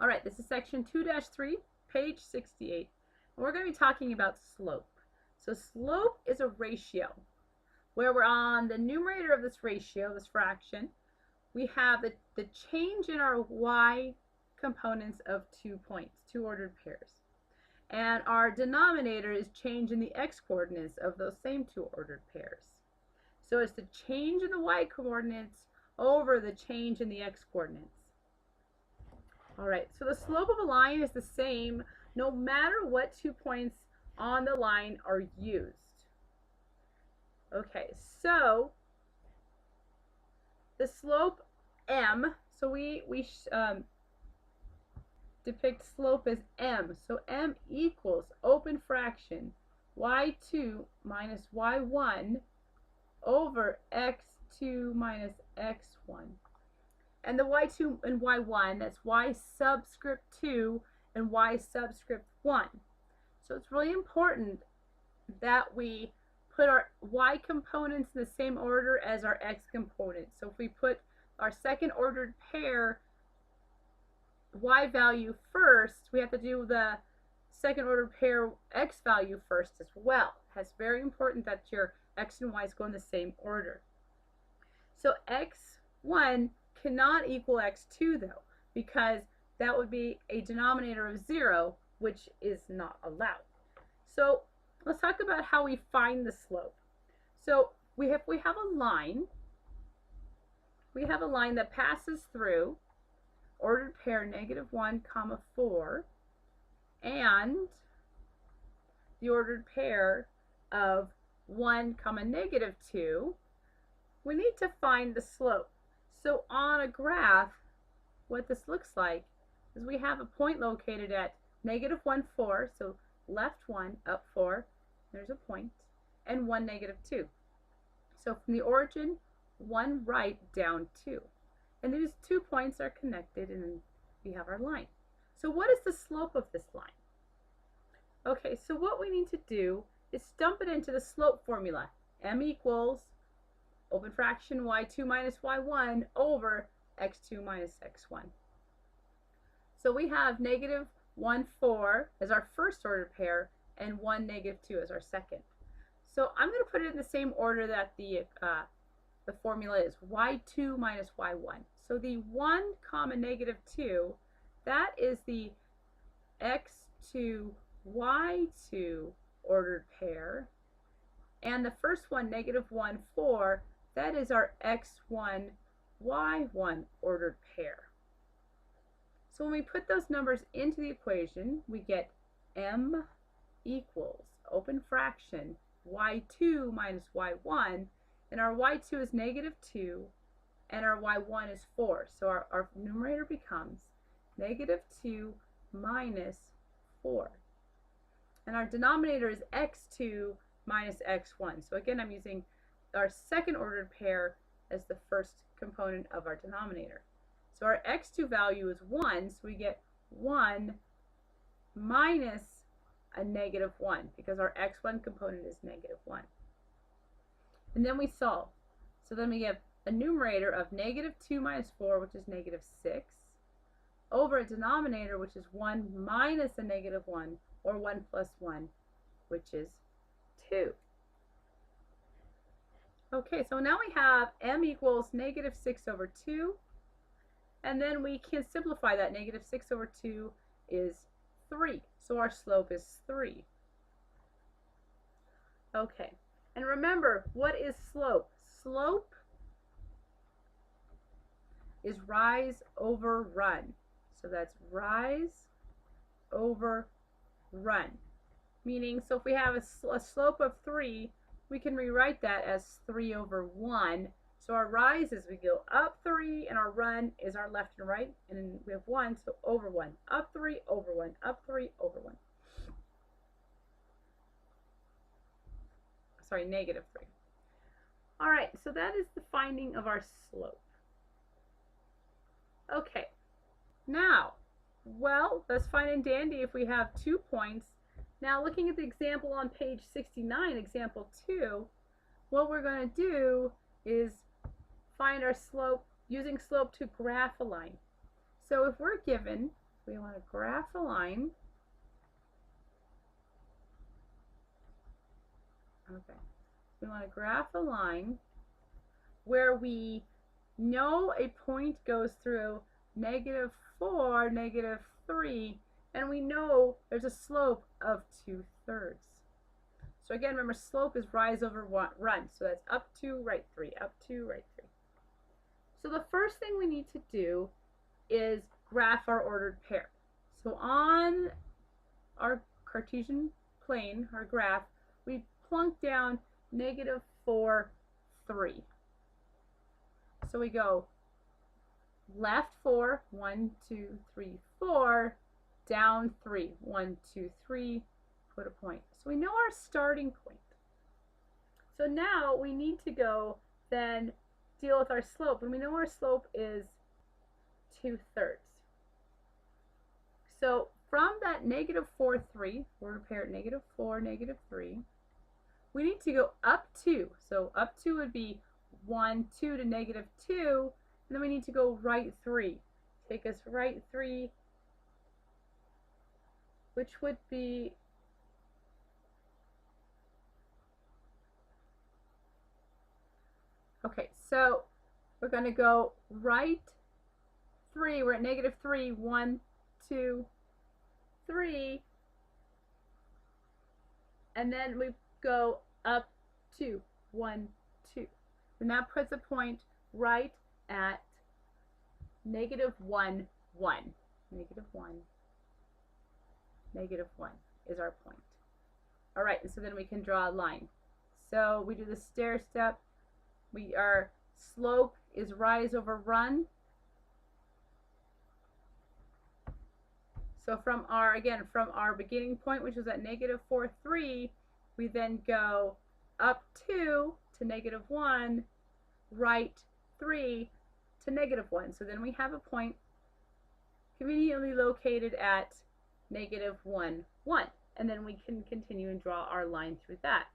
All right, this is section 2-3, page 68. And we're going to be talking about slope. So slope is a ratio where we're on the numerator of this ratio, this fraction. We have the change in our y components of 2 points, two ordered pairs. And our denominator is change in the x coordinates of those same two ordered pairs. So it's the change in the y coordinates over the change in the x coordinates. All right, so the slope of a line is the same no matter what 2 points on the line are used. Okay, so the slope m, so we depict slope as m. So m equals open fraction y2 minus y1 over x2 minus x1. And the y2 and y1, that's y subscript 2 and y subscript 1. So it's really important that we put our y components in the same order as our x components. So if we put our second ordered pair y value first, we have to do the second ordered pair x value first as well. It's very important that your x and y's go in the same order. So x1 cannot equal x2 though, because that would be a denominator of 0, which is not allowed. So let's talk about how we find the slope. So we have a line. We have a line that passes through ordered pair -1, 4 and the ordered pair of 1, -2. We need to find the slope. So on a graph, what this looks like is we have a point located at -1, 4, so left 1, up 4, there's a point, and 1, -2. So from the origin, 1 right, down 2. And these 2 points are connected, and we have our line. So what is the slope of this line? Okay, so what we need to do is dump it into the slope formula. M equals open fraction y2 minus y1 over x2 minus x1. So we have -1, 4 as our first order pair and 1, -2 as our second. So I'm going to put it in the same order that the formula is, y2 minus y1. So the 1, -2, that is the x2, y2 ordered pair. And the first one, -1, 4, that is our x1, y1 ordered pair. So when we put those numbers into the equation, we get m equals open fraction y2 minus y1, and our y2 is -2 and our y1 is 4. So our numerator becomes -2 minus 4. And our denominator is x2 minus x1. So again, I'm using our second ordered pair as the first component of our denominator. So our x2 value is 1, so we get 1 minus a -1 because our x1 component is -1. And then we solve. So then we have a numerator of -2 minus 4, which is -6, over a denominator which is 1 minus a -1, or 1 plus 1, which is 2. Okay, so now we have m equals -6 over 2, and then we can simplify that. -6 over 2 is 3, so our slope is 3. Okay, and remember, what is slope? Slope is rise over run. So that's rise over run. Meaning, so if we have a slope of 3, we can rewrite that as 3 over 1. So our rise is we go up 3, and our run is our left and right, and then we have 1, so over 1. Up 3, over 1. Up 3, over 1. Sorry, -3. All right, so that is the finding of our slope. Okay, now, well, that's fine and dandy if we have 2 points. Now, looking at the example on page 69, example 2, what we're going to do is find our slope using slope to graph a line. So if we're given We want to graph a line. Okay. We want to graph a line where we know a point goes through -4, -3, and we know there's a slope of 2/3. So again, remember, slope is rise over run. So that's up 2, right 3, up 2, right 3. So the first thing we need to do is graph our ordered pair. So on our Cartesian plane, our graph, we plunk down -4, 3. So we go left 4, 1, 2, 3, 4, down 3, 1, 2, 3, put a point. So we know our starting point. So now we need to go then deal with our slope, and we know our slope is 2/3. So from that -4, 3, we're pair -4, -3, we need to go up 2. So up 2 would be 1, 2 to -2, and then we need to go right 3. Take us right 3, which would be okay, so we're going to go right 3. We're at -3, 1, 2, 3, and then we go up 2, 1, 2. And that puts a point right at -1, 1. -1, -1 is our point. All right, so then we can draw a line. So we do the stair step. Our slope is rise over run. So from our beginning point, which is at -4, 3, we then go up 2 to -1, right 3 to -1. So then we have a point conveniently located at -1, 1. And then we can continue and draw our line through that.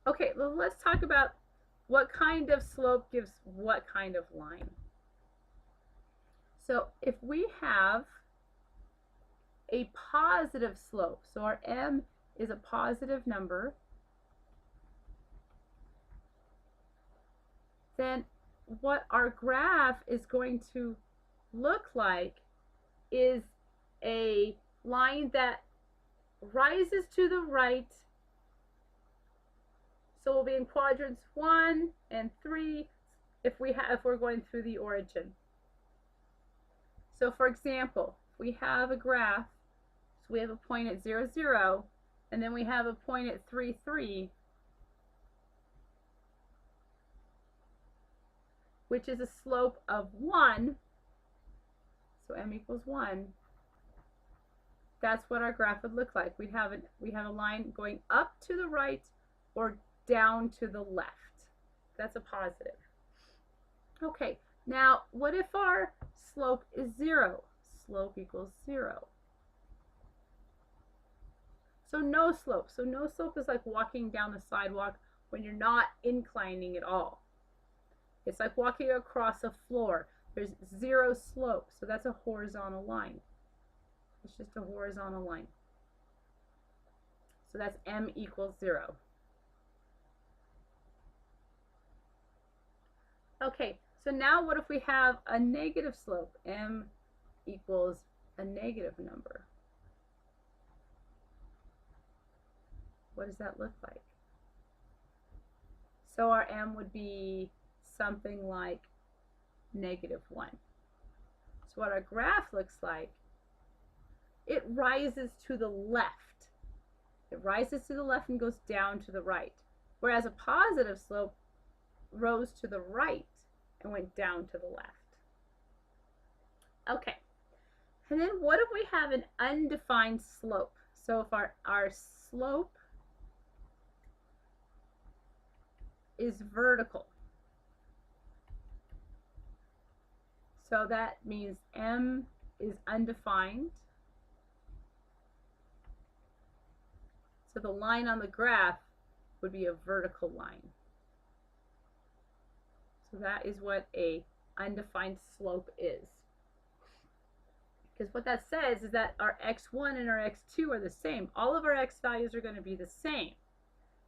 Okay, well, let's talk about what kind of slope gives what kind of line. So if we have a positive slope, so our m is a positive number, then what our graph is going to look like is a line that rises to the right. So we'll be in quadrants 1 and 3 if we're going through the origin. So for example, if we have a graph, so we have a point at 0, 0, and then we have a point at 3, 3, which is a slope of 1, so m equals 1, that's what our graph would look like. We have a line going up to the right or down to the left. That's a positive. Okay, now what if our slope is 0? Slope equals 0. So no slope. So no slope is like walking down the sidewalk when you're not inclining at all. It's like walking across a floor. There's 0 slope, so that's a horizontal line. It's just a horizontal line. So that's m equals 0. Okay, so now what if we have a negative slope? M equals a negative number. What does that look like? So our m would be something like -1. So what our graph looks like, it rises to the left. It rises to the left and goes down to the right. Whereas a positive slope rose to the right and went down to the left. Okay. And then what if we have an undefined slope? So if our slope is vertical, so that means m is undefined. So the line on the graph would be a vertical line. So that is what a undefined slope is. Because what that says is that our x1 and our x2 are the same. All of our x values are going to be the same.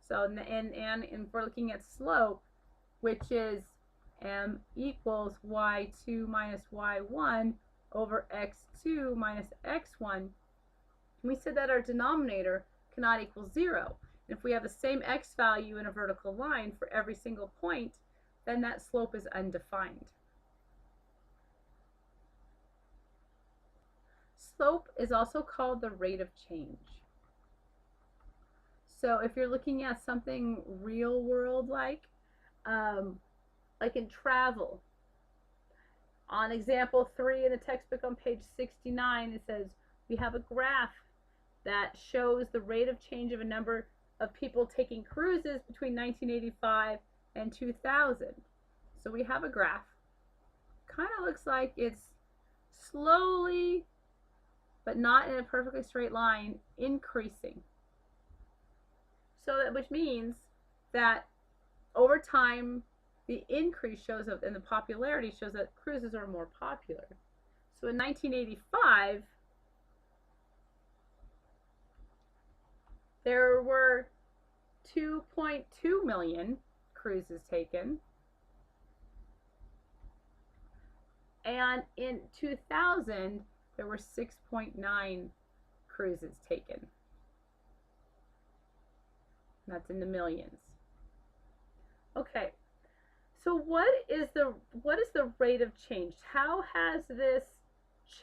So, and if we're looking at slope, which is m equals y2 minus y1 over x2 minus x1, we said that our denominator cannot equal 0. And if we have the same x value in a vertical line for every single point, then that slope is undefined. Slope is also called the rate of change. So if you're looking at something real world like in travel, on example 3 in the textbook on page 69, it says we have a graph that shows the rate of change of a number of people taking cruises between 1985 and 2000. So we have a graph. Kind of looks like it's slowly, but not in a perfectly straight line, increasing. So that, which means that over time, the increase shows up, and the popularity shows that cruises are more popular. So in 1985, there were 2.2 million cruises taken. And in 2000, there were 6.9 cruises taken. That's in the millions. Okay, so what is the rate of change? How has this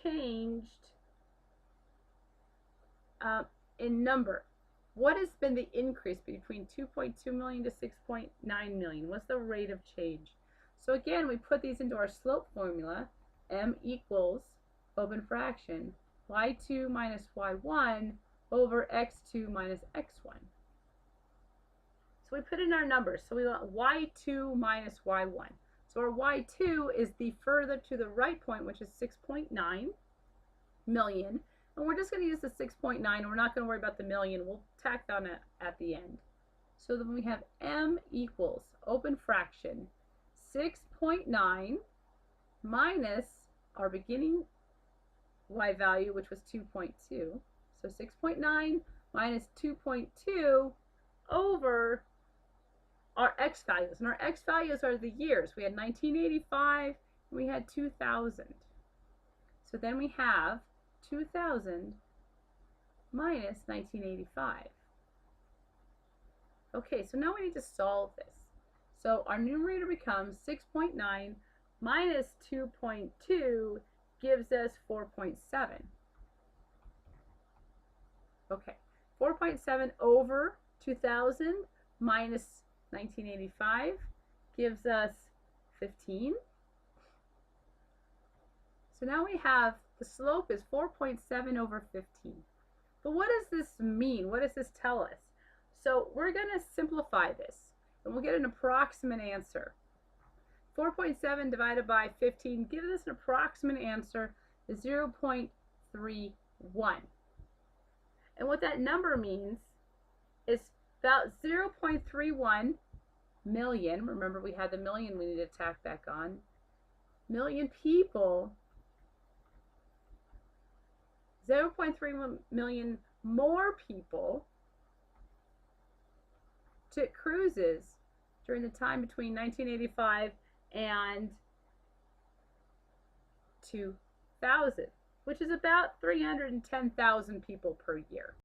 changed in number? What has been the increase between 2.2 million to 6.9 million? What's the rate of change? So again, we put these into our slope formula. M equals, open fraction, y2 minus y1 over x2 minus x1. So we put in our numbers. So we want y2 minus y1. So our y2 is the further to the right point, which is 6.9 million. And we're just going to use the 6.9. We're not going to worry about the million. We'll tack that on at the end. So then we have m equals, open fraction, 6.9 minus our beginning y value, which was 2.2. So 6.9 minus 2.2 over our x values. And our x values are the years. We had 1985 and we had 2000. So then we have 2000 minus 1985. Okay, so now we need to solve this. So our numerator becomes 6.9 minus 2.2 gives us 4.7. Okay, 4.7 over 2000 minus 1985 gives us 15. So now we have the slope is 4.7 over 15. But what does this mean? What does this tell us? So we're going to simplify this, and we'll get an approximate answer. 4.7 divided by 15 gives us an approximate answer of 0.31. And what that number means is about 0.31 million, remember we had the million we need to tack back on, million people, 0.3 million more people took cruises during the time between 1985 and 2000, which is about 310,000 people per year.